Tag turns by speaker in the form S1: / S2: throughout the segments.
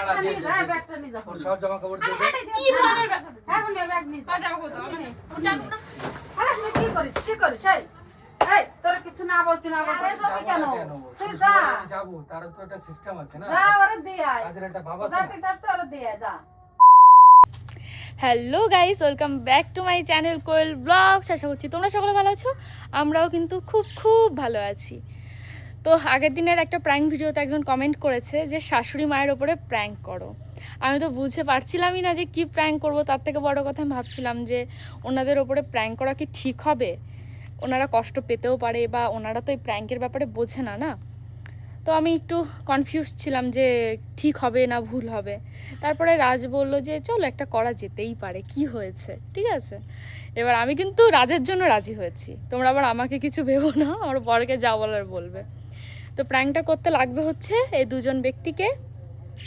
S1: ব্যাগটা নিয়ে যা, ব্যাগটা নিয়ে যা।
S2: ওর সব জামা কাপড় দিয়ে দে।
S3: কি ধরনের ব্যাপার?
S1: এখন এই ব্যাগ নিয়ে যা।
S3: জামা কাপড় দাও আমি ও জানো না।
S1: আরে তুই কি করিস? কি করিস? এই তোর কিছু না বলতে না বলতে যাবি কেন? তুই যা।
S2: যাবো, তার তো একটা সিস্টেম আছে না।
S1: যা ওরে দিয়ে আয়।
S2: কাজের একটা ভাব আছে
S1: যা
S2: না।
S1: তুই যাচ্ছে ওরে দিয়ে আয়, যা।
S3: Hello guys, welcome back to my channel Koyel blog. আশা করছি তোমরা সকলে ভালো আছো, আমরাও কিন্তু খুব খুব ভালো আছি। তো আগের দিনের একটা প্র্যাঙ্ক ভিডিওতে একজন কমেন্ট করেছে যে শাশুড়ি মায়ের ওপরে প্র্যাঙ্ক করো। আমি তো বুঝতে পারছিলামই না যে কি প্র্যাঙ্ক করব। তার থেকে বড় কথা আমি ভাবছিলাম যে ওনাদের ওপরে প্র্যাঙ্ক করা কি ঠিক হবে, ওনারা কষ্ট পেতেও পারে, বা ওনারা তো এই প্র্যাঙ্কের ব্যাপারে বোঝে না না। তো আমি একটু কনফিউজ ছিলাম যে ঠিক হবে না ভুল হবে। তারপরে রাজ বলল যে চলো একটা করা যেতেই পারে, কি হয়েছে, ঠিক আছে। এবার আমি কিন্তু রাজের জন্য রাজি হয়েছি, তোমরা আবার আমাকে কিছু ভেবো না, আমার বরকে যা বলার বলবে। তো প্র্যাঙ্কটা করতে লাগবে হচ্ছে এই দুজন ব্যক্তিকে।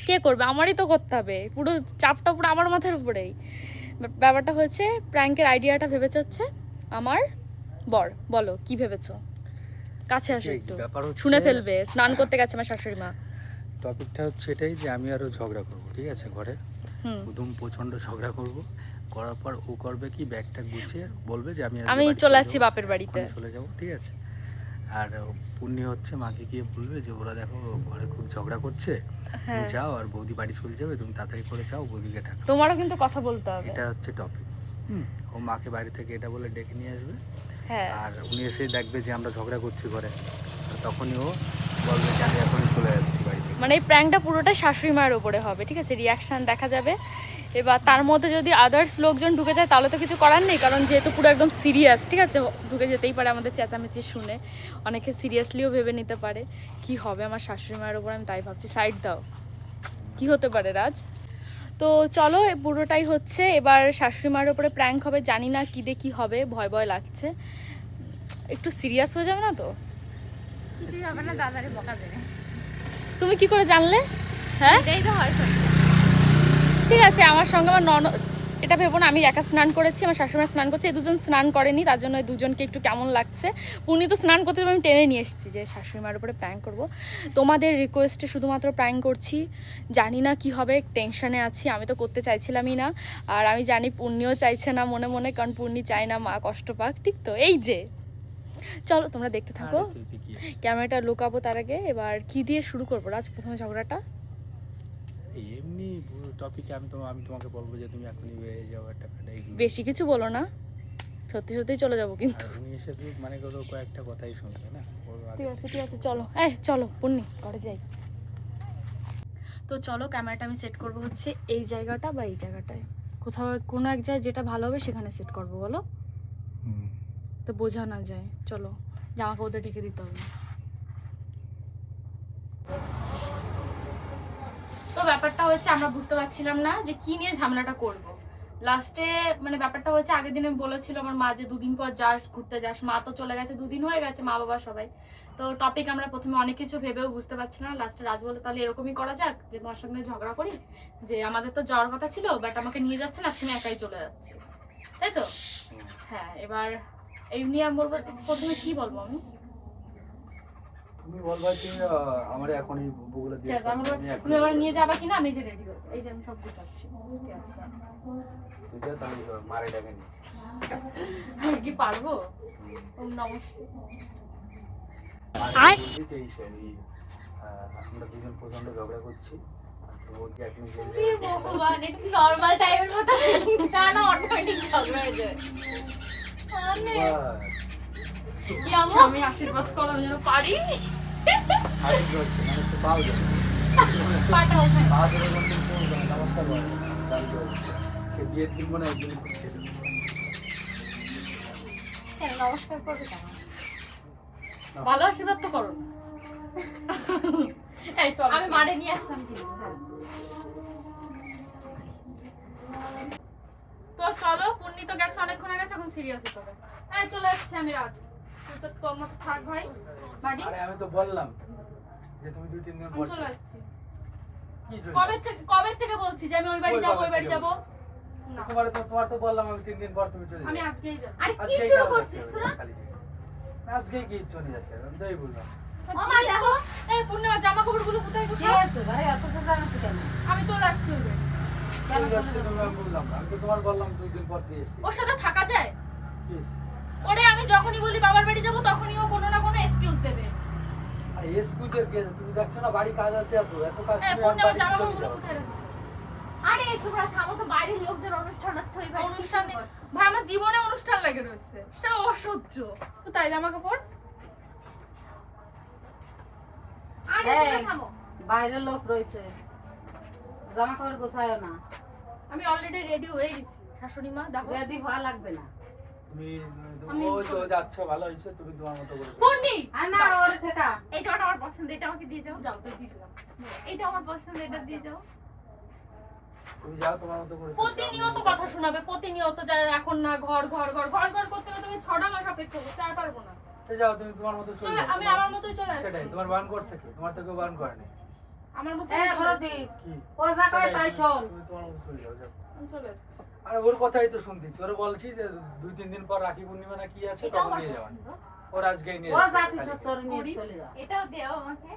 S3: কে করবে? আমারই তো করতে হবে, পুরো চাপটা পুরো আমার মাথার উপরেই। ব্যাপারটা হচ্ছে প্র্যাঙ্কের আইডিয়াটা ভেবেছে হচ্ছে আমার বর। বলো কি ভেবেছো? কাছে আসো একটু, শুনে ফেলবে। স্নান করতে গেছে আমার শাশুড়ি মা।
S2: টপিকটা হচ্ছে এটাই যে আমি আরো ঝগড়া করব, ঠিক আছে, ঘরে প্রথম প্রচন্ড ঝগড়া করব। করার পর ও করবে কি, ব্যাগটা গুছিয়ে বলবে যে আমি
S3: চলে যাচ্ছি বাপের বাড়িতে,
S2: চলে যাব, ঠিক আছে। আর পুণ্যি হচ্ছে মাকে গিয়ে বলবে যে ওরা দেখো ঘরে খুব ঝগড়া করছে, তুমি যাও, আর বৌদি বাড়ি চলে যাবে, তুমি তাড়াতাড়ি করে যাও, বৌদিকে ডাকো।
S3: তোমারও কিন্তু কথা বলতে হবে।
S2: এটা হচ্ছে টপিক। ও মাকে বাড়ি থেকে এটা বলে ডেকে নিয়ে আসবে।
S3: হ্যাঁ,
S2: আর উনি এসে দেখবে যে আমরা ঝগড়া করছি ঘরে, তখনই ও বলবে যে আমি এখনই চলে যাচ্ছি বাড়ি থেকে।
S3: মানে এই প্র্যাঙ্কটা পুরোটা শাশুড়ি মায়ের উপরে হবে, ঠিক আছে। রিয়াকশান দেখা যাবে। এবার তার মধ্যে যদি আদার্স লোকজন ঢুকে যায় তাহলে তো কিছু করার নেই, কারণ যেহেতু পুরো একদম সিরিয়াস, ঠিক আছে। ঢুকে যেতেই পারে আমাদের চেঁচামেচি শুনে, অনেকে সিরিয়াসলিও ভেবে নিতে পারে। কি হবে আমার শাশুড়ি মায়ের উপর, আমি তাই ভাবছি। সাইড দাও, কি হতে পারে রাজ। তো চলো, পুরোটাই হচ্ছে এবার শাশুড়ি মায়ের উপরে প্র্যাঙ্ক হবে। জানি না কী দিয়ে কী হবে, ভয় ভয় লাগছে। একটু সিরিয়াস হয়ে যাবে না তো?
S4: কিছুই হবে না, দাদারে বকা দেবে।
S3: তুমি কি করে জানলে? হ্যাঁ,
S4: এটাই তো হয় সত্যি।
S3: ঠিক আছে। আমার সঙ্গে আমার এটা ভেবো না আমি একা স্নান করেছি, আমার শাশুড়ি স্নান করছে, এই দুজন স্নান করেনি, তার জন্য এই দুজনকে একটু কেমন লাগছে। উনি তো স্নান করতে আমি টেনে নিয়ে এসেছি যে শাশুড়ি মার উপরে প্র্যাঙ্ক করবো। তোমাদের রিকোয়েস্টে শুধুমাত্র প্র্যাঙ্ক করছি। জানি না কি হবে, টেনশনে আছি। আমি তো করতে চাইছিলামই না, আর আমি জানি পুণ্যিও চাইছে না মনে মনে, কারণ পুণ্যি চায় না মা কষ্ট পাক, ঠিক তো? এই যে চলো তোমরা দেখতে থাকো, ক্যামেরাটা লুকাবো তার আগে। এবার কি দিয়ে শুরু করবো রাজ, প্রথমে ঝগড়াটা?
S2: এমনি টপিকে আমি তোমাকে বলবো যে তুমি এখনই বেরিয়ে যাও, একটা
S3: বেশি কিছু বলো না, সত্যি সত্যি চলে যাবো কিন্তু।
S2: উনি এসে মানে কয়েকটা কথাই শুনবে না।
S3: ঠিক আছে ঠিক আছে, চলো চলো পুণ্যি ঘরে যাই। তো চলো, ক্যামেরাটা আমি সেট করবো হচ্ছে এই জায়গাটা বা এই জায়গাটায়, কোথাও কোনো এক জায়গায় যেটা ভালো হবে সেখানে সেট করবো, বলো তো বোঝা না যায়। চলো, জামা কাপড় ঢেকে দিতে হবে। তো ব্যাপারটা হচ্ছে আমরা বুঝতে পারছিলাম না যে কি নিয়ে ঝামেলাটা করব। লাস্টে মানে ব্যাপারটা হচ্ছে আগের দিনে বলেছিল আমার মা যে দুদিন পর যাস, ঘুরতে যাস। মা তো চলে গেছে, দুদিন হয়ে গেছে, মা বাবা সবাই। তো টপিক আমরা প্রথমে অনেক কিছু ভেবেও বুঝতে পারছি না। লাস্টে রাজ বলে তাহলে এরকমই করা যাক যে তোমার সঙ্গে ঝগড়া করি, যে আমাদের তো যাওয়ার কথা ছিল, বাট আমাকে নিয়ে যাচ্ছে না, আজকে আমি একাই চলে যাচ্ছি, তাই তো? হ্যাঁ, এবার এই নিয়ে আমি বলবো, প্রথমে কি বলবো আমি?
S2: তুমি বলবা যে আমার এখনই বগুলা দিয়ে
S3: তুমি আবার নিয়ে যাবা কিনা, আমি যে রেডি করবো, এই যে আমি সব গুছাচ্ছি। ঠিক আছে,
S2: তুই যা, তাহলে মারে ডাকে নি।
S3: আমি কি পারবো? নমস্কার।
S2: আমরা দুজন প্রচন্ড ঝগড়া করছি, তো ওকে এখন
S3: ভগবান, এটা নরমাল টাইমের মতো জানা, অটোমেটিক ঝগড়া হয়ে যায়। আমি আশীর্বাদ করো যেন পারি।
S2: নমস্কার সে বিয়ের দিন মনে একদিন করছিল।
S3: নমস্কার করবে কেন? ভালো আশীর্বাদ তো করো। আমি মারে নিয়ে আসতাম কিন্তু। তো চলো, পুণ্যি তো গেছে, অনেকক্ষণ গেছে, এখন সিরিয়াস হতে হবে। চলে যাচ্ছে আমি রাজ, তুই তো তোর মতো থাক ভাই বাড়ি।
S2: আরে আমি তো বললাম যে তুমি 2-3 দিন পর
S3: চলে যাচ্ছি।
S2: কি
S3: কবে থেকে বলছি যে আমি ওই বাড়ি যাবো, ওই বাড়ি যাবো না।
S2: তোমার তো বললাম আমি 3 দিন পর তুমি চলে যাবে।
S3: আমি আজকেই যাব।
S4: আরে কি শুরু করছিস তোরা?
S2: আজকেই কি চলে যাচ্ছে, আমি তাই বললাম।
S3: ও মা দেখো, এই পূর্ণিমা জামা কাপড়গুলো কোথায়
S1: কি
S3: কোথায়?
S1: আছে ভাই, এত জানাচ্ছি কেন?
S3: আমি চলে যাচ্ছি ওই বাড়ি।
S1: কেন
S2: চলে যাচ্ছে
S1: চলে
S2: তুমি,
S1: যাবো?
S2: আমি বললাম না। আমি তো তোমার বললাম 2 দিন পর দিয়ে এসছি।
S3: ওর সাথে থাকা যায়?
S2: কি হয়েছে?
S3: ওরে আমি যখনই বলি বাবার বাড়ি যাবো তখনই ও কোনো না কোনো এক্সকিউজ দেবে।
S2: আরে এক্সকিউজের কি আছে? তুমি দেখছো না বাড়ি কাজ আছে, এত কাজ
S3: হ্যাঁ,
S2: তুমি
S3: পূর্ণিমা
S2: বাড়ি
S3: জামা
S2: চলে
S3: কাপড়গুলো
S2: যাও।
S3: কোথায় রেখেছো?
S4: আরে তোমরা থামো তো, বাইরের লোকজন অনুষ্ঠান হচ্ছে ওই বাড়িতে।
S3: অনুষ্ঠান নেই। ভাই আমার জীবনে অনুষ্ঠান লেগে রয়েছে, সেটা অসহ্য। কোথায় জামা কাপড়?
S4: আরে
S1: এই,
S4: তোমরা থামো।
S1: বাইরের লোক রয়েছে, জামা কাপড় গোছায় না,
S3: আমি অলরেডি রেডি হয়ে গেছি। শাশুড়ি মা দেখো।
S1: রেডি হওয়া লাগবে না।
S2: তুমি
S3: আমি
S2: ও তো যাচ্ছ, ভালো হয়েছে, তুমি তোমার মতো করে যাও।
S3: পূর্ণি
S1: আর না ওরে ঠেকা।
S4: এই জামাটা আমার পছন্দ, এটা আমাকে দিয়ে যাও।
S3: যাও তো দিয়ে দিলাম।
S4: এটা আমার পছন্দ, এটা দিয়ে যাও।
S2: তুমি যাও তোমার মতো করে।
S3: প্রতিনিয়ত কথা শোনাবে, প্রতিনিয়ত যায় এখন না ঘর ঘর ঘর ঘর ঘর করতে করতে আমি 6টা মাস অপেক্ষা করছি, আর পারবো না।
S2: তো যাও তুমি তোমার মতো চলে
S3: চলে
S2: যাও।
S3: আমি আমার মতোই চলে
S2: সেটাই,
S3: যাচ্ছি।
S2: তোমার বান করছে কি? তোমার তো কেউ বান করে না।
S3: আমার মতো
S1: এই বলদি,
S2: কি?
S1: ও যা কয় তাই শোন।
S2: তুমি তোমার মতো চলে যাও, যাও।
S3: আমি চলে যাচ্ছি।
S2: আরে ওর কথাই তো শুনতেছি, ওরা বলছি যে 2-3 দিন পর রাখি পূর্ণিমা না কি আছে,
S4: এটা
S2: তখন
S4: আমার
S2: নিয়ে যাবেন।
S4: পছন্দ।
S2: ওর আজকেই নিয়ে
S1: ও
S2: যাবে,
S1: জাতি
S2: খালি
S1: তোর নিয়ে চলে যা।
S4: এটাও দাও আমাকে।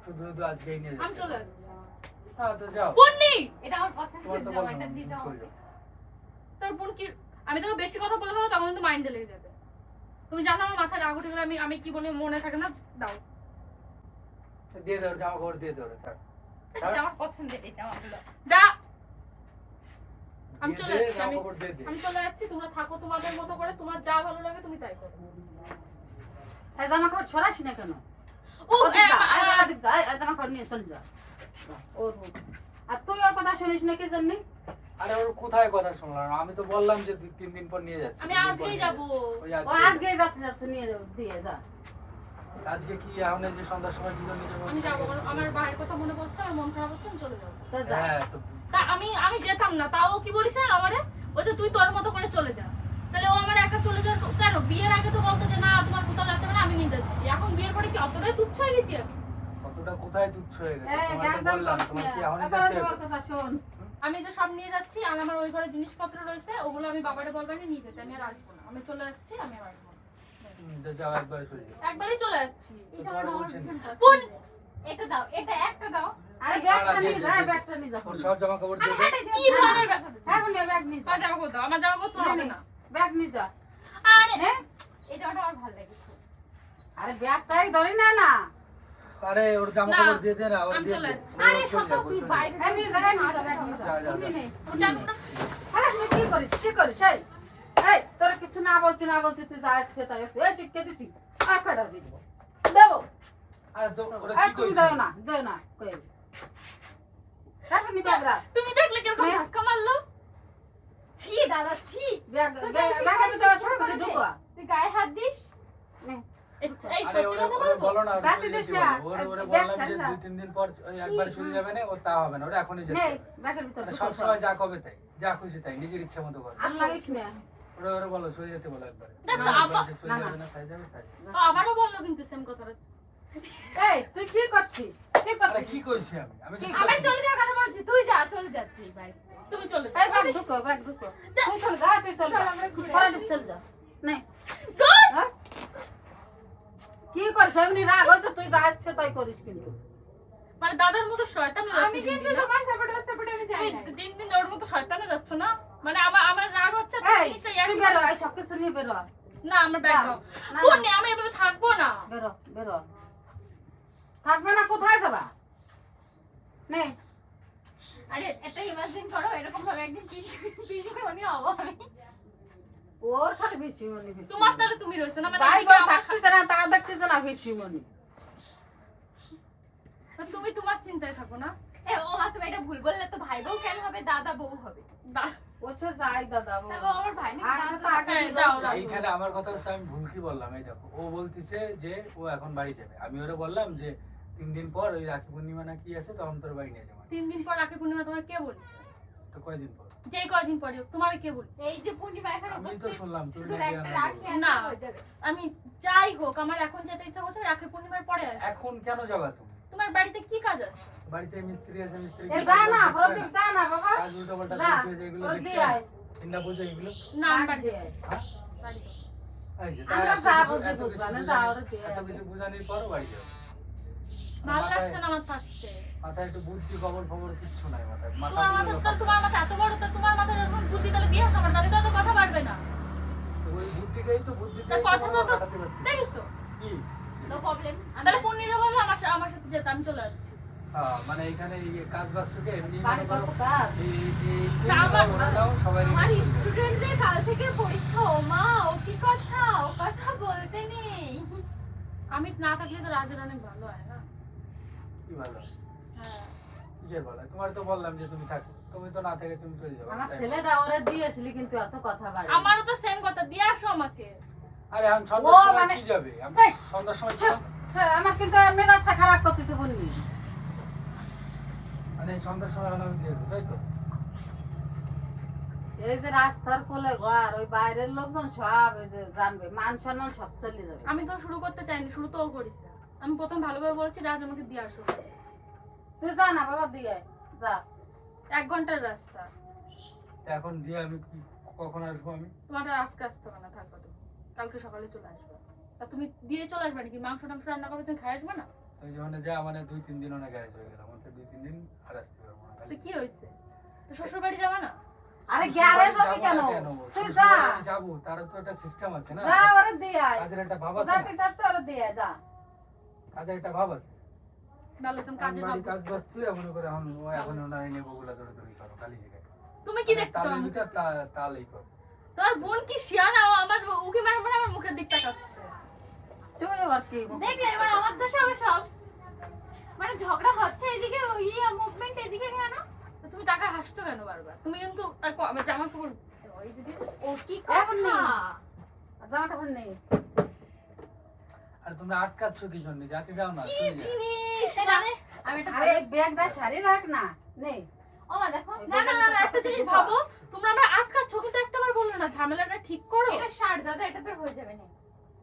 S2: শুধু আজকেই নিয়ে যাবে।
S3: আমি চলে যাচ্ছি।
S2: হ্যাঁ তো যাও,
S3: পূর্ণি
S4: এটা আমার পছন্দ,
S2: তোমার তো
S4: জামাটা
S2: বললাম,
S4: দিয়ে যাও
S2: চলে
S4: আমাকে।
S2: যাও।
S3: তোর বোন কি, আমি তোকে বেশি কথা বলে ফেলো তখন কিন্তু মাইন্ডে লেগে যাবে। তুমি জানো আমার মাথায় রাগ উঠে গেলে আমি কি বলি মনে থাকে না। দাও।
S2: দিয়ে দাও, জামা কাপড় দিয়ে দাও, ছাড়।
S4: এটা আমার পছন্দের, এটা আমার হলো।
S3: যা। আমি
S2: দিয়ে
S3: চলে
S2: দে,
S3: যাচ্ছি।
S2: জামা কাপড় দিয়ে দে।
S3: আমি চলে যাচ্ছি, তোমরা থাকো তোমাদের মতো করে, তোমার যা ভালো লাগে তুমি তাই করো।
S1: এই জামা কাপড় ছড়াসি না কেন?
S3: ও
S1: ওদিক যা, এই ওদিক যা, এই জামা কাপড় নিয়ে চলে যা। ওর রূপ। আর তুই ওর কথা শুনিস না কি জন্য?
S2: আরে ওর কোথায় কথা শুনলাম? আমি তো বললাম যে 2-3 দিন পর নিয়ে যাচ্ছি।
S3: আমি
S2: 2 দিন পর
S3: আজকেই
S2: নিয়ে
S3: যাবো।
S2: যাচ্ছি। ওই
S1: ও আজকে যাচ্ছে যাচ্ছে নিয়ে যাও, দিয়ে যা।
S2: আজকে কি এখন এই যে সন্ধ্যার সময় কি জন্য যাবো?
S3: আমি যাবো, আমার ভাইয়ের কথা মনে পড়ছে, আমার মন খারাপ হচ্ছে, আমি চলে যাবো।
S1: তা যা।
S2: হ্যাঁ তো
S3: তা আমি যেতাম না, তাও কি বলিস না আমারে, বলছে তুই তোর মতো করে চলে যা। তাহলে ও আমার একা চলে যাওয়ার কেন? বিয়ের আগে তো বলতো যে না তোমার কোথাও যেতে হবে না, আমি নিয়ে যাচ্ছি। এখন বিয়ের পরে কি অতটাই তুচ্ছ হয়ে গেছি আমি?
S2: কতটা কোথায় তুচ্ছ হয়ে গেছে?
S1: এই
S2: তোমাকে
S1: গান জান
S2: বললাম
S1: করিস
S2: তোমার
S1: না।
S2: কি এখনই
S1: এবার
S2: যেতে
S1: তোমার
S2: হবে?
S1: কথা শোন।
S3: আমি যে সব নিয়ে যাচ্ছি আর আমার ওই ঘরে জিনিসপত্র রয়েছে, ওগুলো আমি বাবারে বলবো না নিয়ে যেতে, আমি আর আসবো না। আমি চলে যাচ্ছি, আমি আর আসবো না।
S2: তো যাও একবার চলে যাও।
S3: একবারই চলে যাচ্ছি।
S4: এই জামাটা আমার
S2: বলছেন।
S4: ভীষণ
S3: কোন?
S4: পছন্দ। এটা দাও, এটা একটা দাও।
S1: আরে ব্যাগটা
S2: দিয়ে
S1: নিয়ে
S2: দে,
S1: যা,
S2: দিয়ে দে।
S1: ব্যাগটা নিয়ে যা।
S2: ওর সব জামা কাপড় দিয়ে দে।
S4: আরে
S3: কি ধরনের ব্যাপার?
S1: এখন নিয়ে ব্যাগ নিয়ে যা।
S3: আমার জামা কাপড় দাও, আমার জামা কাপড় তোমার হবে না।
S1: ব্যাগ নিয়ে যা।
S3: আরে
S1: নে।
S4: এই জামাটা আমার ভালো লেগেছে।
S1: আরে ব্যাগটা এক ধরে না না।
S2: আরে ওর জামা
S3: না,
S2: কাপড় দিয়ে দে না, ওর
S3: আমি
S2: দিয়ে
S3: চলে
S2: দে।
S3: যাচ্ছি।
S2: ওর
S4: আরে
S2: চলে
S4: সত্য
S2: যাও,
S4: তুই
S2: চলে যাও।
S4: বাইরে
S1: এই নিয়ে যা, এই নিয়ে যা, ব্যাগ নিয়ে যা।
S2: যা, যা,
S1: তুমি
S2: যা।
S1: নে।
S3: আমি জানি না।
S1: আরে তুই কি করিস? কি করিস? এই তোর কিছু না বলতে তুই যা আসছে তাই আসছে। এই শিক্ষা দিছি। আর কটা দিব? দেবো।
S2: আরে তো ওরা
S1: আর
S2: কি
S1: তুমি
S2: কইছে?
S1: যাও না, কই। এখন নি ব্যাগ রাখ।
S3: তুমি দেখলে কিরকম
S1: নে।
S3: ধাক্কা মারলো?
S4: ছি দাদা, ছি।
S1: ব্যাগের ভিতরে সব কিছু ঢুকো।
S4: তুই গায়ে হাত দিস।
S1: নে।
S3: এই
S2: আরে
S3: সত্যি
S2: ওরে
S3: কথা
S2: ওরে
S3: বলবো?
S2: বলো না, ওরে
S1: যাতে
S2: চলে
S1: দিস
S2: যেতে
S1: না।
S2: বলো। ওরে
S1: ব্যাগ
S2: বললাম যে
S1: ছাড় না।
S2: 2-3 দিন পর ওই একবার চলে যাবে না, ও তা হবে না, ওরে এখনই যেতে
S1: নে,
S2: হবে।
S1: ব্যাগের ভিতরে
S2: মানে
S1: ঢুকো
S2: সব
S1: সব।
S2: সময় যা কবে তাই, যা খুশি তাই, নিজের ইচ্ছা মতো করে।
S1: আর লাগিস না।
S2: ওরে বলো চলে যেতে বলো একবার।
S3: দেখছো,
S2: চলে
S1: না,
S2: যাবে না, তাই যাবে তাই।
S3: ও আবারও বললো কিন্তু সেম কথাটা।
S1: এই তুই কি করছিস? কি
S2: আরে
S1: করছিস?
S2: কি কইছি আমি? আমি কিছু
S4: আবার
S2: কইছি না।
S4: চলে যাওয়ার কথা বলছি, তুই যা, চলে যা তুই বাইরে।
S3: তুমি চলে যাও।
S1: এই ব্যাগ ঢুকো, ব্যাগ ঢুকো। তুই চল যা, তুই চল যা।
S4: চল, আমরা ঘুরে
S1: পরে
S4: আসি।
S1: চল যা। নে।
S3: God!
S1: হ্যাঁ? কি করিস? এমনি রাগ হয়েছে তুই যা ইচ্ছে তাই করিস কিন্তু।
S3: মানে দাদার মতো শয়তান
S4: আমি
S3: হচ্ছে দিন
S4: কিন্তু
S3: দিন, না?
S4: তোমার সাপোর্টে আমি যাই না।
S3: তুমি দিন দিন ওর মতো শয়তানে যাচ্ছ না? মানে আমার রাগ হচ্ছে তো
S1: এই
S3: জিনিসটা
S1: তুই
S3: একই-
S1: বেরো, এই সব কিছু নিয়ে বেরো।
S3: না আমার ব্যাগ দাও।
S1: না,
S3: পূর্ণি, আমি এভাবে থাকবো না।
S1: বেরো, বেরো। থাকবে না, কোথায় যাবা? নে।
S4: আরে একটা ইমাজিন করো, এরকম ভাবে একদিন পিছনে উনি হবো আমি।
S1: ওর খালি বেশি মনি বেশি।
S3: তোমার তাহলে তুমি রয়েছো না, মানে
S1: ভাই
S3: এদিকে
S1: বোন
S3: আমার
S1: থাকতেছে না, তা দেখতেছে না বেশি মনি।
S3: তুমি তোমার চিন্তায় থাকো না।
S4: এ ও মা, তুমি এটা ভুল বললে তো ভাই বউ কেন হবে, দাদা বউ হবে।
S1: ওসে যাই দাদা ও।
S4: তাহলে ও আমার ভাই না,
S1: আর
S4: দাদা
S1: তো আগে
S3: হ্যাঁ,
S1: ছিল।
S3: দাও, দাও।
S2: এইখানে আমার কথা হচ্ছে আমি ভুল কি বললাম? এই দেখো, ও বলতিছে যে ও এখন বাড়ি যাবে, আমি ওরে বললাম যে 3 দিন পর ওই রাখি পূর্ণিমা না কি আছে, তখন তোর বাড়ি নিয়ে যাবো।
S3: 3 দিন পর রাখি পূর্ণিমা তোমার কে বলছে?
S2: তো কয়দিন পর?
S3: যে কয়দিন পরে হোক, তোমার কে বলছে?
S4: এই যে পূর্ণিমা এখানে
S2: আমি তো
S4: উপস্থিত,
S2: শুনলাম তুমি
S4: শুধু
S2: নাকি
S4: একটা
S2: আনন্দ
S4: রাখি
S2: করো।
S4: আনতে
S3: না।
S4: হয়ে যাবে।
S3: আমি যাই হোক, আমার এখন যেতে ইচ্ছা করছে, রাখি পূর্ণিমার পরে আসবে।
S2: এখন কেন যাবা তুমি?
S3: তোমার বাড়িতে কি কাজ আছে?
S2: বাড়িতে মিস্ত্রি আছে, মিস্ত্রি
S1: এ যা না, প্রদীপ যা না বাবা।
S2: কাজ উল্টো পাল্টা
S1: যা,
S2: চলছে যেগুলো
S1: ওর
S2: দেখতে
S1: দিয়ে আয়।
S2: চিন্তা বুঝে এগুলো।
S3: না আমি বাড়ি
S1: দিয়ে
S3: যাবো।
S1: আয়।
S2: হ্যাঁ?
S3: বাড়ি যাবো।
S2: এই যে,
S1: আমরা
S2: এত
S1: যা
S2: কিছু-
S1: বুঝি
S2: এত কিছু
S1: বুঝবা না,
S2: বুঝানি-
S1: যা ওর দিয়ে
S2: এত
S1: আয়।
S2: কিছু বুঝানির পরও বাড়ি যাবো।
S3: ভালো
S2: মাথায়-
S3: লাগছে না আমার থাকতে।
S2: মাথায় একটু বুদ্ধি খবর খবর কিচ্ছু নাই মাথায়।
S3: তোমার মাথা তো তোমার মাথা এত বড়, তো তোমার মাথা যখন বুদ্ধি তাহলে দিয়ে আসো আমার, তাহলে তো অত কথা পারবে না।
S2: ওই বুদ্ধিটাই তো
S3: তা
S2: বুদ্ধিটাই
S3: কথা তো
S2: কাটাতে পারছি।
S3: দেখিছো?
S2: কি?
S4: No problem.
S3: তাহলে পূর্ণিরা বলো আমার আমার সাথে যেতে, আমি চলে যাচ্ছি।
S2: হ্যাঁ, মানে এখানে এই কাজ বাজ থেকে এমনি
S1: বাড়ি
S2: মনে করো
S1: কত কাজ?
S3: তা আমার-
S2: ওরাও সবাই
S4: আমার স্টুডেন্টদের কাল থেকে পরীক্ষা। ও মা, ও কি কথা, ও কথা বলতে নেই।
S3: আমি না থাকলে তো রাজের অনেক ভালো হয় না?
S2: কি ভালো?
S3: হ্যাঁ।
S2: কিসের ভালো? তোমার তো বললাম যে তুমি থাকো, তুমি তো না থেকে তুমি চলে যাবে।
S1: আমার ছেলেটা ওরে দিয়েছিলি কিন্তু এত কথা বাড়ে।
S3: আমারও তো সেম কথা, দিয়ে আসো আমাকে।
S2: আরে এখন
S1: ও
S2: সন্ধ্যার সময়
S1: মানে-
S2: কি যাবে? আমি
S1: এই,
S2: সন্ধ্যার সময়
S1: ছ্যা, ছ্যা, আমার কিন্তু আর মেজাজটা খারাপ করতেছে বললি।
S2: মানে সন্ধ্যার সময় এখন আমি দিয়ে দেবো, তাই তো?
S1: এই যে রাস্তার কোলে ঘর, ওই বাইরের লোকজন সব এই যে জানবে, মান সম্মান সব চলে যাবে।
S3: আমি তো শুরু করতে চাইনি, শুরু তো ও করেছে। আমি প্রথম ভালোভাবে বলেছি রাজ আমাকে দিয়ে আসো।
S1: তুই যা না বাবা দিয়ে আয়, যা।
S3: 1 ঘন্টার রাস্তা।
S2: তা এখন দিয়ে আমি কি কখন আসবো আমি?
S3: তোমার আজকে আসতে হবে না, থাকবে তুমি কালকে সকালে চলে আসবে। তা তুমি দিয়ে চলে আসবে নাকি? মাংস টাংস রান্না করবে, তুমি খাই আসবে না?
S2: ওই যে মানে যা মানে 2-3 দিন অনেক গ্যারেজ হয়ে গেল, আমাকে 2-3 দিন আর আসতে পারবো না।
S3: তো কি হয়েছে? তো শ্বশুর বাড়ি যাবে না?
S1: আরে গ্যারেজ হবে কেন? তুই যা,
S2: যাবো, তার তো একটা সিস্টেম আছে না,
S1: যা ওরে দিয়ে আয়।
S2: কাজের একটা ভাব আছে
S1: যা
S2: না?
S1: তুই যাচ্ছে ওরে দিয়ে আয়, যা।
S2: কাজের একটা ভাব আছে।
S3: ভালো, তুমি কাজের
S2: বাড়ি
S3: ভাব
S2: কাজ
S3: বুঝতে-
S2: বাজছে মনে করে এখন ও এখন ওনা এনে বগুলা ধরে ধরে করো খালি জায়গায়।
S3: তুমি কি দেখছো?
S2: তালের ভিতর তালেই করো।
S3: তোমার বোন কি শিয়ানা? ও আমার উকি মার মারে আমার মুখের দিকটা কাটছে।
S1: তুই এবার কি?
S4: দেখলে এবার আমার দোষ হবে সব। মানে ঝগড়া হচ্ছে এদিকে, ইয়ে মুভমেন্ট এদিকে কেন?
S3: তো তুমি টাকা হাসছো কেন বারবার? তুমি কিন্তু আমার জামা কাপড় ওই যে দিস-
S4: ও কি
S1: এখন
S4: কথা?
S1: নেই। জামা কাপড় নেই।
S2: আর তোমরা আটকাচ্ছ কি জন্য? যাতে দাও না, চলে যাও।
S3: জিনিস মানে
S4: আমি এটা
S1: আরে এই ব্যাগটা শাড়ি রাখ না, নেই।
S4: ও মা দেখো,
S3: না না না না, একটা জিনিস ভাবো, তোমরা আমরা আটকাচ্ছ কিন্তু একটাবার বললো না ঝামেলাটা ঠিক করো।
S4: এটা শার্ট দাদা, এটা তোর হয়ে যাবে না।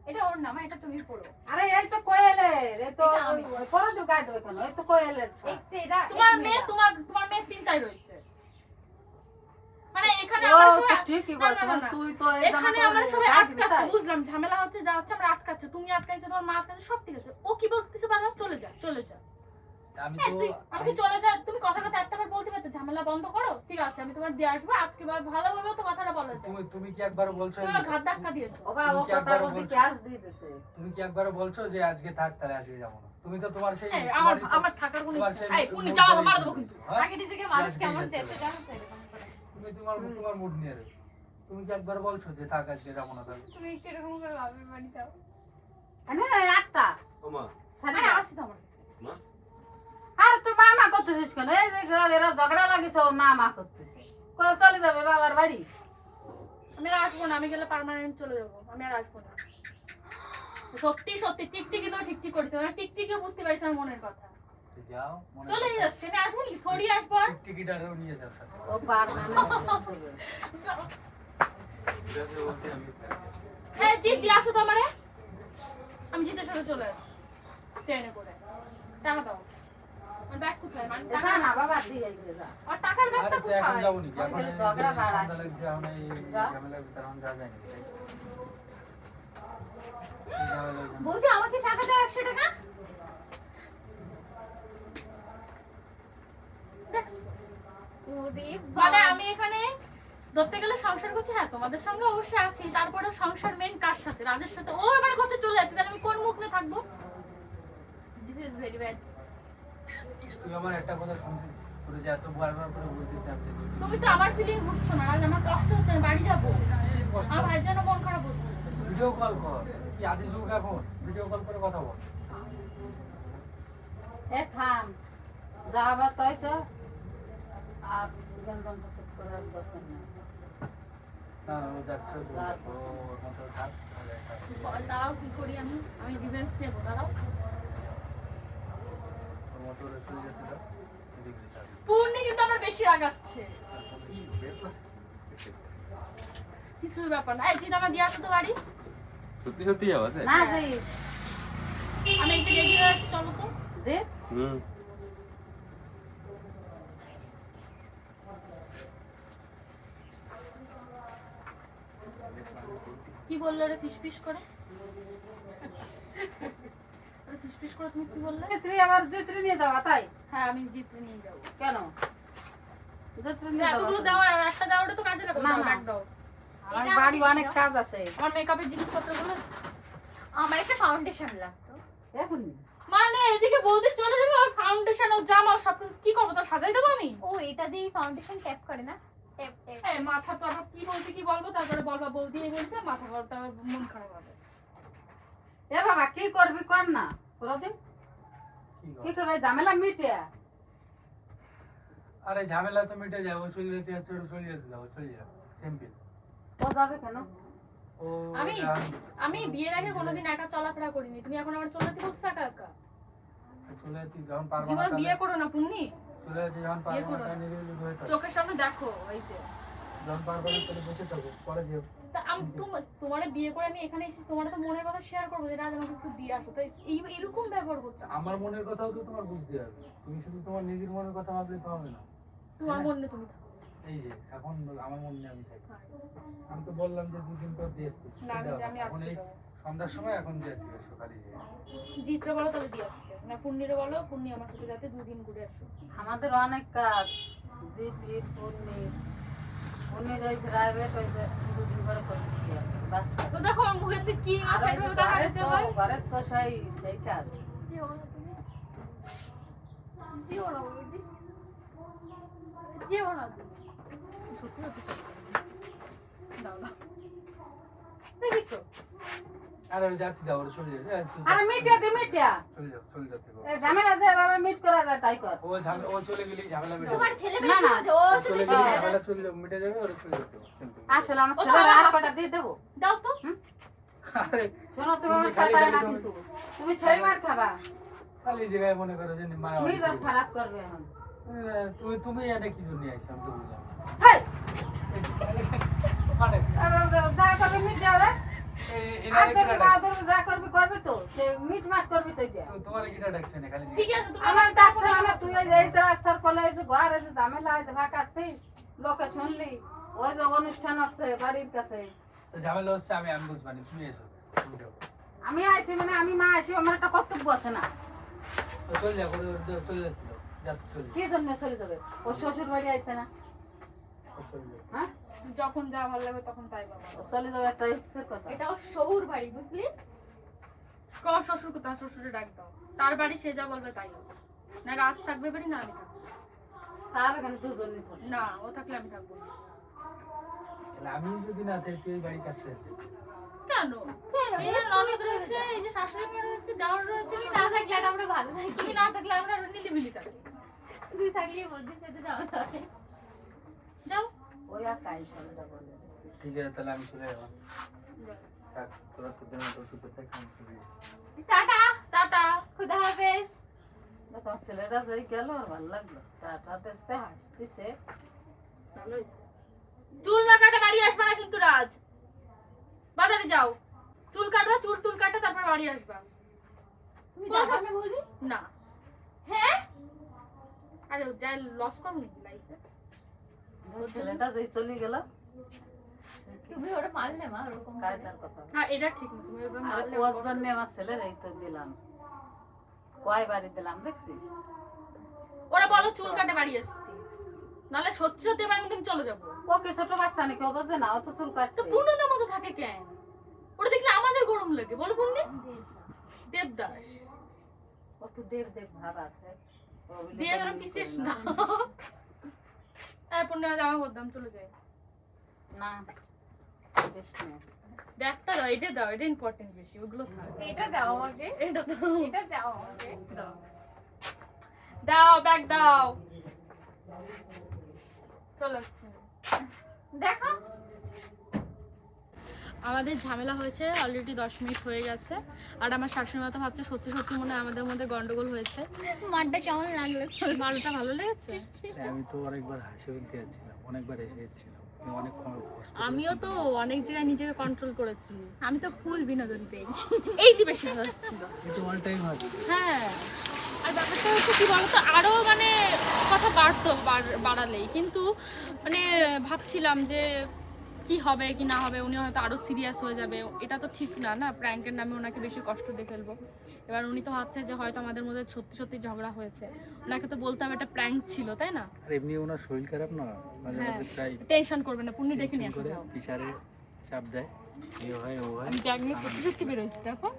S4: এটা ওর না, এটা তুমি পরো।
S1: আরে এই তো কোয়েলের, এই তো
S4: এটা আমি।
S1: পরে তো গায়ে দেবে কেন? এই তো কোয়েলের শাড়ি।
S4: একটু এটা
S3: তোমার
S4: একটু
S3: মেয়ে
S4: এটা।
S3: তোমার মেয়ে চিন্তায় রয়েছে। মানে এখানে
S1: ও,
S3: আমরা
S1: তো
S3: সবাই
S1: ঠিকই
S3: না,
S1: বলছো,
S3: না, না, না।
S1: তুই তো এই
S3: এখানে
S1: জামা
S3: আমরা
S1: কাপড়
S3: সবাই
S1: গায়ে দিবি
S3: আটকাচ্ছি,
S1: তাই?
S3: বুঝলাম ঝামেলা হচ্ছে যা হচ্ছে আমরা আটকাচ্ছি, তুমি আটকাইছো, তোমার মা আটকাইছে, সব ঠিক আছে। ও কি বলতেছে বারবার? চলে যা চলে যা।
S2: আমি
S3: হ্যাঁ,
S2: তো
S3: তুই আমাকে চলে যা, তুমি কথা কথা একটাবার বলতে পারতে ঝামেলা বন্ধ করো। ঠিক আছে আমি তোমার দিয়ে আসবো আজকে, ভালোভাবে তো কথাটা বলা যায়।
S2: তুমি কি একবার বলছো?
S3: তুমি আমার ঘাত ধাক্কা দিয়েছো।
S1: ও বা ও
S2: তুমি কি
S1: কথা
S2: একবারও
S1: বলতে
S2: বলছো?
S1: গ্যাস দিয়ে দিছে।
S2: তুমি কি একবার বলছো যে আজকে থাক তাহলে আজকে যাবো না? তুমি তো তোমার সেই
S3: হ্যাঁ,
S2: তোমারই তো-
S3: আমার থাকার কোনো
S2: তোমার
S3: ইচ্ছা
S2: সেই
S3: নেই। এই
S2: মুড
S3: উনি যাওয়া
S2: করেই
S3: মারা দেবো
S2: চলে
S3: কিন্তু।
S2: যাও, হ্যাঁ?
S4: আগে নিজেকে মানুষ
S2: আজকে
S4: কেমন
S2: যেতে
S4: চেতে
S2: হবে।
S4: জানো তো, এরকম করে।
S2: তুমি তোমার মুড নিয়ে রয়েছো। তুমি কি একবার বলছো যে থাক আজকে যাবো না তাহলে?
S4: তুমি কিরকম করে বাপের বাড়ি যাও?
S1: হ্যাঁ একটা
S5: ওমা
S1: শাড়ি
S3: আরে
S1: রাখ।
S3: আসি তো আমার কাছে।
S5: মা
S1: আর তুই মামা করতেছিস কেন? এই যে এরা ঝগড়া লাগিছে, ও মামা করতেছে। কল চলে যাবে বাবার বাড়ি।
S3: আমি আর আসবো না, আমি গেলে পার্মানেন্ট চলে যাবো, আমি আর আসবো না। সত্যি সত্যি টিকটিকি তো ঠিকঠিক করেছে, আমি টিকটিকিও বুঝতে পারছি আমার মনের কথা।
S2: তো যাও, মনে
S3: চলে
S2: করো।
S3: যাচ্ছে, আমি আসবো নি, থোড়ি আসবো আর।
S2: টিকিটারও নিয়ে যাও সাথে।
S1: ও পারবে না।
S5: বিরাজে বলতে আমি
S3: হ্যাঁ জিত দিয়ে আসো তো আমারে। আমি জিতের সাথে চলে যাচ্ছি ট্রেনে করে। টাকা দাও। আমার ব্যাগ কোথায়? মানে
S1: যা না বাবা দিয়ে দিবে, যা।
S3: আর টাকার
S2: আরে
S3: ব্যাগটা
S2: তো এখন
S3: কোথায়?
S2: যাবো নাকি? এখন
S1: ওই
S2: এই
S1: ঝগড়া
S2: যে
S1: বাড়াচ্ছে।
S2: সন্ধ্যা লাগছে, এখন এই
S1: যা।
S2: ঝামেলার ভিতরে এখন যাওয়া যায় নাকি? এই ঝামেলার জন্য।
S4: বৌদি আমাকে টাকা দাও, 100 টাকা।
S3: দেখছো?
S4: ওরে
S3: মানে
S4: বাবা।
S3: আমি এখানে ধরতে গেলে সংসার করছি, হ্যাঁ তোমাদের সঙ্গে অবশ্যই আছি, তারপরে সংসার মেন কার সাথে? রাজের সাথে। ও আমার কাছে চলে যাচ্ছে, তাহলে আমি কোন মুখ নিয়ে থাকবো?
S4: This is very bad.
S2: তুই আমার একটা কথা শুনতে করে যে এত বারবার করে বলতেছি আপনি
S3: তুমি তো আমার ফিলিং বুঝছো না, রাজ আমার কষ্ট হচ্ছে, আমি বাড়ি যাবো।
S2: সেই কষ্ট
S3: আমার ভাইয়ের জন্য মন খারাপ হচ্ছে।
S2: ভিডিও কল কর, কি আদি যুগ এখন ভিডিও কল করে কথা বল।
S1: এ থাম, যা আবার তাইছে আর গেন্দন তো সেট করার দরকার নেই।
S2: না ও যাচ্ছে তো ওর মতো থাক তাহলে থাক।
S3: দাঁড়াও কি করি আমি রিভেন্স নেবো, দাঁড়াও।
S2: ওর মতো ওরা চলে যেতে দাও, এদিকে যেতে হবে।
S3: পূর্ণি কিন্তু আমার বেশি রাগাচ্ছে। কিছু ব্যাপার না। এই জিত আমার দিয়ে আসো তো বাড়ি।
S5: সত্যি সত্যি যাওয়া তাই?
S1: না যে
S3: আমি এই যে রেডি হয়ে আছি, চলো তো।
S1: যে
S5: হুম
S3: কি বললো রে ফিসফিস করে? ওরে ফিসফিস করে তুমি কি বললে?
S1: জিত্রি আবার জিত্রি নিয়ে যাওয়া তাই?
S3: হ্যাঁ আমি জিতে নিয়ে যাবো।
S1: কেন যেতে নিয়ে যাবো
S3: এতগুলো
S1: তো।
S3: দেওয়ার একটা দেওয়াটা তো কাজে লাগবে
S1: না,
S3: না,
S1: না।
S3: ব্যাগ দাও।
S1: আমার বাড়ি অনেক কাজ আছে
S3: আমার মেকআপের জিনিসপত্রগুলো
S4: আমার একটা ফাউন্ডেশন লাগতো।
S1: এখন
S3: মানে এদিকে বৌদি চলে যাবে আর ফাউন্ডেশন ও জামা ও সব কিছু কি করবো, তো সাজাই দেবো আমি?
S4: ও এটা দিয়ে ফাউন্ডেশন ট্যাপ করে না? Tap tap.
S3: এই মাথা তো আবার কি বলছি কি বলবো, তারপরে বলবা বৌদি এই বলছে, মাথা বলতে মন খারাপ হবে।
S1: এ বাবা কি করবি কর না কোনদিন কি করবে ঝামেলা মিটে
S2: আরে ঝামেলা তো মিটে যাবে, ও চলে যেতে যাচ্ছে, ওটা চলে যেতে যাবো, চলে যাবে, সিম্পল।
S1: ও যাবে কেন
S2: ও
S3: আমি বিয়ের আগে কোনোদিন একা চলাফেরা করিনি, তুমি এখন আমার চলে যেতে বলছো একা একা?
S2: চলে যেতে যখন পারবো না
S3: জীবনে বিয়ে
S2: তাহলে-
S3: করো না পুন্নি,
S2: চলে যেতে যখন
S3: বিয়ে
S2: পারবো
S3: করো
S2: না
S3: না।
S2: তাহলে নিরিবিলি হয়ে থাকো।
S3: চোখের সামনে দেখো এই যে।
S2: যখন পারবো না তাহলে বসে থাকো, পরে যেও।
S3: তা আমি তোমার বিয়ে করে আমি এখানে এসে তোমার তো মনের কথা শেয়ার করবো যে রাজ আমাকে একটু দিয়ে আসো, তাই এইরকম ব্যবহার করছো।
S2: আমার মনের কথাও তো তোমার বুঝতে হবে, তুমি শুধু তোমার নিজের মনের কথা ভাবলে তো হবে না।
S3: তোমার মনে তুমি থাকো।
S2: এই যে এখন আমার মনে আমি থাকি, আমি তো বললাম যে 2 দিন পর দিয়ে আসতে,
S3: না আমি
S2: এখন
S3: আজকে
S2: এই
S3: যাবো।
S2: সন্ধ্যার সময় এখন যে সকালে যাই।
S3: জিত্রে বলো তাহলে দিয়ে আসতে, না পুন্নিরে বলো পুন্নি আমার সাথে যাতে 2 দিন ঘুরে আসো।
S1: আমাদের অনেক কাজ জিতি পনির ওই প্রাইভেট ওই যে 2 দিন করে করতে বাস
S3: তো দেখো আমার মুখের দিকে কি ইনোসেন্ট ভাবে দেখা যাচ্ছে ভাই।
S1: ঘরে তো সেই কাজ
S4: জিও না তুমি। জিও না বৌদি। জিও না তুমি।
S3: সত্যি সত্যি চলো দাও দাও দেখিছো।
S2: আরে ওই যাচ্ছি দাও, ওরা চলে যাবে,
S1: আর মিটিয়া দে মিটিয়া
S2: চলে যাচ্ছে গো।
S1: এ ঝামেলা যে বাবা মিট করা যায় তাই কর
S2: ও চলে গেলেই ঝামেলা মিটে
S4: তোমার
S2: যাবে।
S4: ছেলে
S1: না,
S4: বেশি
S1: না।
S4: বোঝে, ও
S2: চলে
S4: তুমি
S2: গেলেই ঝামেলা চলে যাবে, মিটে যাবে, ওরা চলে যেতে হবে, সিম্পল।
S1: আসলে আমার
S3: ও তো
S1: ছেলের
S3: আমার
S1: আর কটা দিয়ে দেবো
S3: দাও তো।
S2: আরে
S1: শোনো তুমি আমার
S2: খালি
S1: সাথে না
S2: খালি
S1: কিন্তু তুমি সেই মার খাবা
S2: খালি জায়গায় মনে করো যে মা
S1: মিজাজ খারাপ করবে এখন
S2: তুমি এনে কি জন্য আইছো আমি তো বুঝলাম।
S1: হেই
S2: মানে
S1: যা করবে মিট যাও রে
S2: এনারে
S1: আর
S2: কিটা
S1: করবি
S2: ডাকছে?
S1: যা করবি করবি তো সে মিট মাট করবি তো এটা
S2: তোমার কিটা ডাকছে না খালি
S3: ঠিক আছে তুমি
S1: আমার ডাকছে মানে তুই ওই যে এই যে রাস্তার ফলে এই যে ঘর এই যে ঝামেলা এই যে ফাঁকা আছিস লোকে শুনলি ওই যে অনুষ্ঠান আছে বাড়ির কাছে
S2: তো ঝামেলা হচ্ছে, আমি বুঝবা না, তুমি এসো, তুমি যাও।
S1: আমি আইছি মানে আমি মা আসি আমার একটা কর্তব্য আছে না
S2: তো চলে যাও, চলে যাচ্ছিল, যাচ্ছে চলে
S1: কি জন্য চলে যাবে ও শ্বশুর বাড়ি আইছে না
S2: চলে যাও।
S1: হ্যাঁ
S3: যখন যা ভালো লাগবে তখন তাই বাবা।
S1: ও চলে যাবে একটা ইচ্ছের কথা
S4: এটা ওর শহুর বাড়ি বুঝলি?
S3: কর শ্বশুরকে তার শ্বশুরে ডাক দাও, তার বাড়ি সে যা বলবে তাই হবে। না রাজ থাকবে বাড়ি, না আমি থাকবো
S1: তাহলে এখানে দুজনই থাকবে
S3: না, ও থাকলে আমি থাকবো না।
S2: তাহলে আমি যদি না থাকি তুই এই বাড়ির কাছে আসে
S3: কেন এই যে ননদ রয়েছে, এই যে শাশুড়ি মা রয়েছে, দেওর রয়েছে,
S4: তুমি না থাকলে আর আমরা ভালো থাকি।
S3: তুমি না থাকলে আমরা আরো নিলিবিলি থাকি।
S4: তুই থাকলে বৌদির সাথে যাওয়া হবে।
S3: যাও
S1: ওই আর কাই সবটা বলে
S2: ঠিক আছে, তাহলে আমি চলে যাবো। থাক, তোরা তোদের মতো সুখে থাক, আমি চলে যাই।
S4: টাটা।
S3: টাটা।
S4: খুদা হাফেজ।
S1: তোমার ছেলেটা যাই গেল আর ভালো লাগলো টাটা দিচ্ছে হাসতেছে
S3: ভালো হয়েছে। চুল না কাটা বাড়ি আসবা না কিন্তু রাজ, বাজারে যাও, চুল কাটবা, চুল কাটা তারপর বাড়ি আসবা।
S4: তুমি যাবা না বৌদি?
S3: না
S4: হ্যাঁ?
S3: আরে যাই লস করবো নাকি লাইফে?
S1: ছেলেটা যাই চলে গেল
S4: তুমি ওটা মারলে মা ওরকম করে?
S1: কায়দার কথা
S3: হ্যাঁ এটা ঠিক না, তুমি এবার
S1: আর
S3: মারলে
S1: ওর জন্য আমার ছেলের এই তো দিলাম কয় বাড়ি দিলাম দেখছিস
S3: ওরা বলো চুল কাটে বাড়ি আসতে, নাহলে সত্যি সত্যি এবার কিন্তু আমি চলে যাবো।
S1: ওকে ছোট বাচ্চা নাকি ও বোঝে না ও তো চুল
S3: তো
S1: কাটতে
S3: পূর্ণতার মতো থাকে কেন? ওটা দেখলে আমাদের গরম লাগে, বলো পূর্ণি? দেবদাস
S1: একটু দেখ ভাব আছে ও বলে
S3: দিয়ে গেলাম
S1: বলে
S3: পিসিস
S1: করে
S3: না। হ্যাঁ পূর্ণিমা জামা করতাম, চলে যাই।
S1: না বেশ না।
S3: ব্যাগটা দাও, এটা দাও, এটা ইম্পর্টেন্ট বেশি, ওগুলো থাক।
S4: এটা দাও আমাকে।
S3: এটা দাও,
S4: এটা দাও আমাকে।
S3: দাও দাও, ব্যাগ দাও। চলে যাচ্ছে।
S4: দেখো
S3: আমাদের ঝামেলা হয়েছে অলরেডি 10 মিনিট হয়ে গেছে, আর আমার শাশুড়ি মা তো ভাবছে সত্যি সত্যি মনে হয় আমাদের মধ্যে গন্ডগোল হয়েছে।
S4: মারটা কেমন লাগলো?
S3: ভালোটা ভালো লেগেছে।
S2: আমি তো অনেকবার হাসি ফেলতে যাচ্ছিলাম, অনেকবার এসে যাচ্ছিলাম, অনেক কষ্ট করে।
S3: আমিও তো অনেক জায়গায় নিজেকে কন্ট্রোল করেছি, আমি তো ফুল বিনোদন পেয়েছি। এইটি বেশি ভালো ছিল।
S2: কিন্তু অল টাইম আছে।
S3: হ্যাঁ আর ব্যাপারটা হচ্ছে কি বলতো, আরো মানে কথা বাড়তো বাড়ালেই, কিন্তু মানে ভাবছিলাম যে কি হবে কি না হবে, উনি হয়তো আরো সিরিয়াস হয়ে যাবে, এটা তো ঠিক না না, প্র্যাঙ্কের নামে ওনাকে বেশি কষ্ট দিয়ে ফেলবো। এবার উনি তো ভাবছে যে হয়তো আমাদের মধ্যে সত্যি সত্যি ঝগড়া হয়েছে, ওনাকে তো বলতে হবে এটা প্র্যাঙ্ক ছিল, তাই না?
S2: আর এমনি ওনার শরীর খারাপ না, মাঝে
S3: হ্যাঁ,
S2: মাঝে প্রায়
S3: টেনশন করবে না, পুণ্যি ডেকে নিয়ে আসো
S2: করে
S3: যাও।
S2: প্রেশারে চাপ দেয়, এ হয় ও হয়।
S3: আমি ব্যাগ নিয়ে সত্যি সত্যি বেরোইছি, দেখো।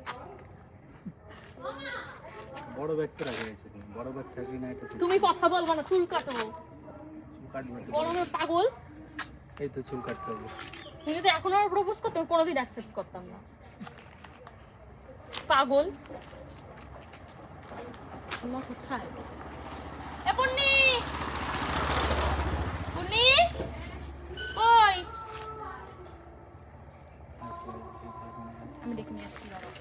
S2: বড় ব্যাগ তো রাখা গেছে, তুমি বড় ব্যাগ থাকলে না এটা
S3: তুমি কথা বলবা না, চুল কাটো,
S2: চুল কাটবে তো।
S3: বড় আমার পাগল।
S2: এই তো চুল কাটতে হবে।
S3: তুমি যদি এখন আমার প্রপোজ করতে, আমি কোনোদিন অ্যাকসেপ্ট করতাম না, পাগল। তোমার কোথায় এ পুন্নি, পুন্নি ওই, আমি ডেকে নিয়ে আসছি, দাঁড়াও।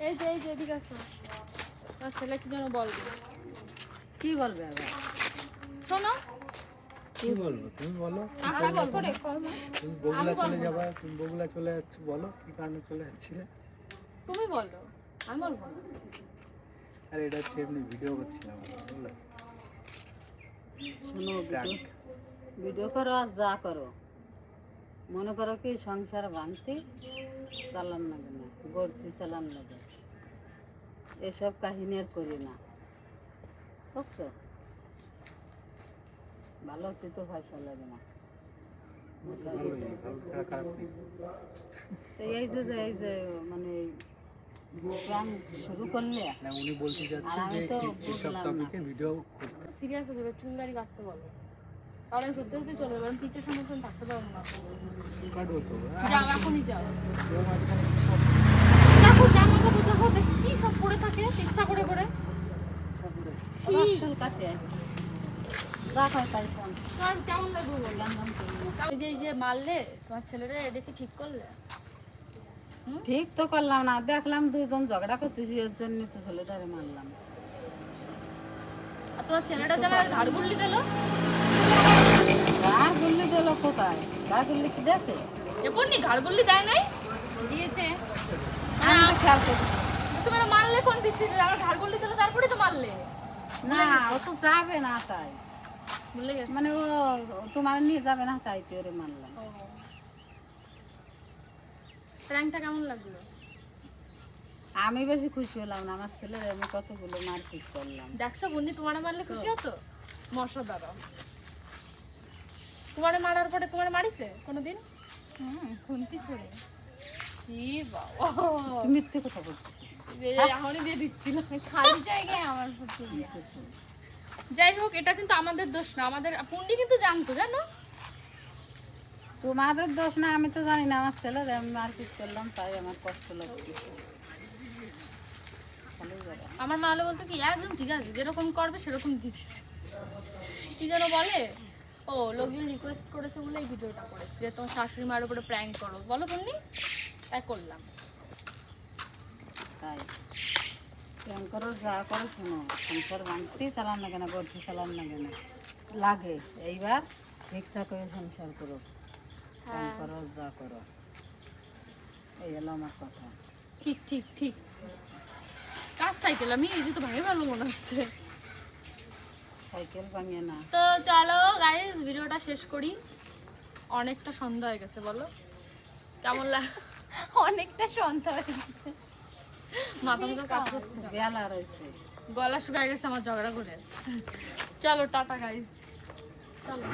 S3: এই যে এদিকে আসো, তার ছেলে কি যেন বলবে।
S1: কি বলবে আবার?
S3: শোনো,
S2: কি বলবো তুমি বলো,
S3: আমরা বলবো রে,
S2: তুমি বগুলা চলে যাবা, তুমি বগুলা চলে যাচ্ছ, বলো কি কারণে চলে যাচ্ছিলে।
S3: তুমি বলো, আমি বলবো না।
S2: আর এটা হচ্ছে এমনি ভিডিও করছিলাম, বুঝলে?
S1: শোনো, ভিডিও করো আর যা করো, মনে করো কি সংসার ভাঙতে চালান লাগে না, গড়তে চালান লাগে, এসব কাহিনী আর করি না, বুঝছো? ভালো হতে তো পয়সা লাগে না।
S2: ছাড়া খারাপ নেই।
S1: তো এই যে মানে প্ল্যান শুরু করলে,
S2: না উনি বলতে চাচ্ছে
S1: আর আমি
S2: যে
S1: তো
S2: এইসব
S1: বুঝলাম না।
S2: টপিকে ভিডিও করতে।
S3: সিরিয়াস হয়ে যাবে, চুল দাড়ি কাটতে বলো, কারণ সত্যি সত্যি চলে যাবে, আমি পিছের সমর্থন থাকতে পারবো না।
S2: চুল কাটবো তো।
S3: যাও, এখনই যাও।
S2: কেউ মাঝখানে সব
S3: দেখো জামা কাপড় দেখো, দেখি কি সব পরে থাকে ইচ্ছা করে করে। ছি,
S1: আবার চুল কাটে, যা হয় তাই শোন,
S3: তোমার কেমন লাগবে বলো?
S1: লেনদেন করি না।
S3: এই যে মারলে তোমার ছেলেরা, এটা কি ঠিক করলে?
S1: ঠিক তো করলাম না, দেখলাম দুজন ঝগড়া করতেছি, এর জন্য তো ছেলেটারে মারলাম।
S3: আর তোমার ছেলেটা যারা ধার গুল্লি দিল,
S1: গার গুল্লি দিল কোথায়? গার গুল্লি কি দিয়েছে?
S3: এরপর নি ঘাড় গুল্লি দেয় নাই? দিয়েছে।
S1: আমি তো খেয়াল করি
S3: তুমি না মারলে কোন ভিত্তিতে? আমার ঘাড় গুল্লি দিল তারপরে তো মারলে।
S1: না, ও তো যাবে না তাই,
S3: ভুলে গেছে।
S1: মানে ও তোমার নিয়ে যাবে না তাই তো ওরে মারলাম।
S3: প্র্যাঙ্কটা কেমন লাগলো?
S1: আমি বেশি খুশি হলাম না, আমার ছেলের আমি কতগুলো মারপিট করলাম।
S3: দেখছো বন্নি, তোমার মারলে খুশি হতো? মশা দ্বারা তোমার মারার পরে তোমার মারিছে কোনোদিন? খুন্তি ছড়ে। কি বাবা,
S1: তুমি মিথ্যে কথা বলতেছিস।
S3: এখনই দিয়ে দিচ্ছিল।
S4: খালি জায়গায় আমার প্রতি
S3: যাই হোক, এটা কিন্তু আমাদের দোষ না, আমাদের পুন্ডি কিন্তু জানতো, জানো?
S1: তোমাদের দোষ না, আমি তো জানি না, আমার ছেলের আমি মারপিট করলাম তাই আমার কষ্ট লাগছে। ভালোই বলো।
S3: আমার মা হলে বলতো কি, একদম ঠিক আছে, যেরকম করবে সেরকম দিচ্ছি। কি যেন বলে, ও লোকজন রিকোয়েস্ট করেছে বলে এই ভিডিওটা করেছে যে তোমার শাশুড়ি মায়ের উপরে প্র্যাঙ্ক করো, বলো বন্নি, তাই করলাম।
S1: তাই প্রেম করো, যা করো, শোনো, সংসার ভাঙতেই চালান না কেন, গড়তে চালান না কেন লাগে, এইবার ঠিকঠাক হয়ে সংসার করো, প্রেম করো, যা করো, এই হলো আমার কথা।
S3: ঠিক ঠিক ঠিক। কার সাইকেল? আমি এই যে তো ভাই ভালো মনে হচ্ছে।
S1: সাইকেল ভাঙে না।
S3: তো চলো গাইস, ভিডিওটা শেষ করি, অনেকটা সন্ধ্যা হয়ে গেছে, বলো কেমন লাগে?
S4: অনেকটা সন্ধ্যা হয়ে গেছে।
S3: মাথা মাথা কাজ করছে,
S1: বেলা রয়েছে।
S3: গলা শুকায় গেছে আমার ঝগড়া করে। চলো টাটা গাইস, চলো।